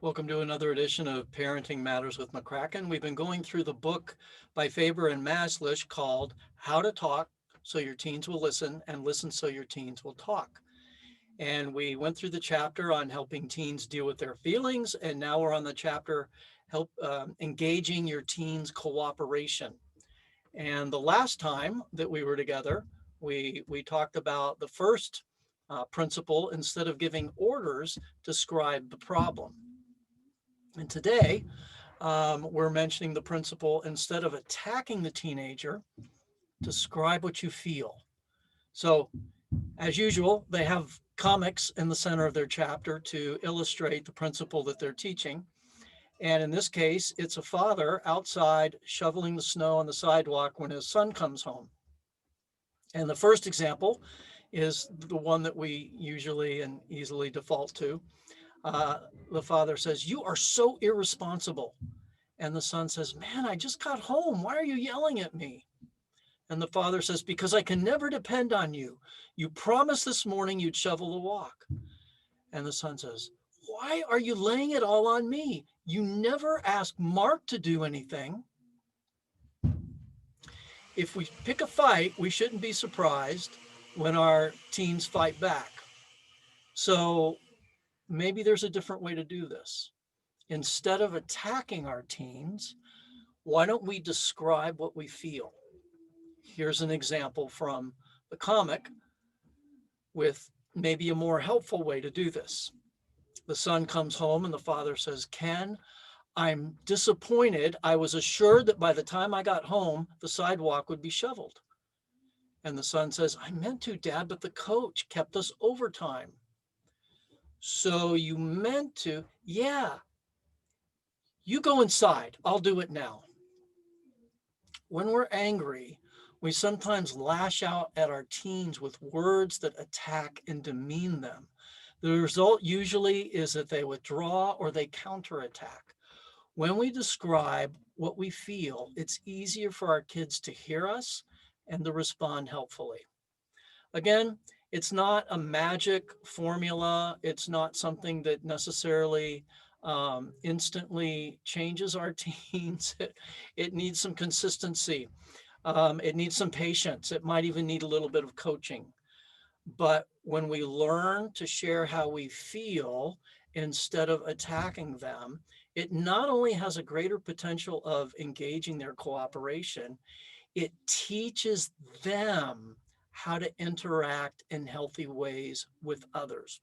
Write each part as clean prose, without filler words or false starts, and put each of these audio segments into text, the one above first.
Welcome to another edition of Parenting Matters with McCracken. We've been going through the book by Faber and Maslish called How to Talk So Your Teens Will Listen and Listen So Your Teens Will Talk. And we went through the chapter on helping teens deal with their feelings, and now we're on the chapter help engaging your teens' cooperation. And the last time that we were together, we talked about the first principle: instead of giving orders, describe the problem. And today, we're mentioning the principle: instead of attacking the teenager, describe what you feel. So, as usual, they have comics in the center of their chapter to illustrate the principle that they're teaching. And in this case, it's a father outside shoveling the snow on the sidewalk when his son comes home. And the first example is the one that we usually and easily default to. Uh, the father says, "You are so irresponsible." And the son says, "Man, I just got home. Why are you yelling at me?" And the father says, "Because I can never depend on you. You promised this morning you'd shovel the walk." And the son says, "Why are you laying it all on me? You never asked Mark to do anything." If we pick a fight, we shouldn't be surprised when our teens fight back. So maybe there's a different way to do this. Instead of attacking our teens, why don't we describe what we feel? Here's an example from the comic with maybe a more helpful way to do this. The son comes home and the father says, "Ken, I'm disappointed. I was assured that by the time I got home, the sidewalk would be shoveled." And the son says, "I meant to, Dad, but the coach kept us overtime." "So you meant to?" "Yeah, you go inside. I'll do it now." When we're angry, we sometimes lash out at our teens with words that attack and demean them. The result usually is that they withdraw or they counterattack. When we describe what we feel, it's easier for our kids to hear us and to respond helpfully. Again, it's not a magic formula. It's not something that necessarily instantly changes our teens. It needs some consistency. It needs some patience. It might even need a little bit of coaching. But when we learn to share how we feel instead of attacking them, it not only has a greater potential of engaging their cooperation, it teaches them how to interact in healthy ways with others.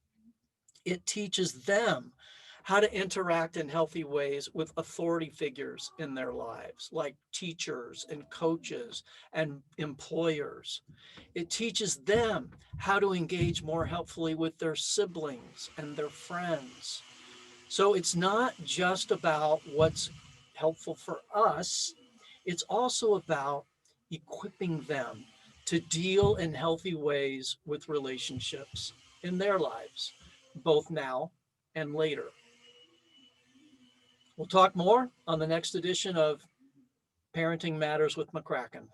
It teaches them how to interact in healthy ways with authority figures in their lives, like teachers and coaches and employers. It teaches them how to engage more helpfully with their siblings and their friends. So it's not just about what's helpful for us, it's also about equipping them to deal in healthy ways with relationships in their lives, both now and later. We'll talk more on the next edition of Parenting Matters with McCracken.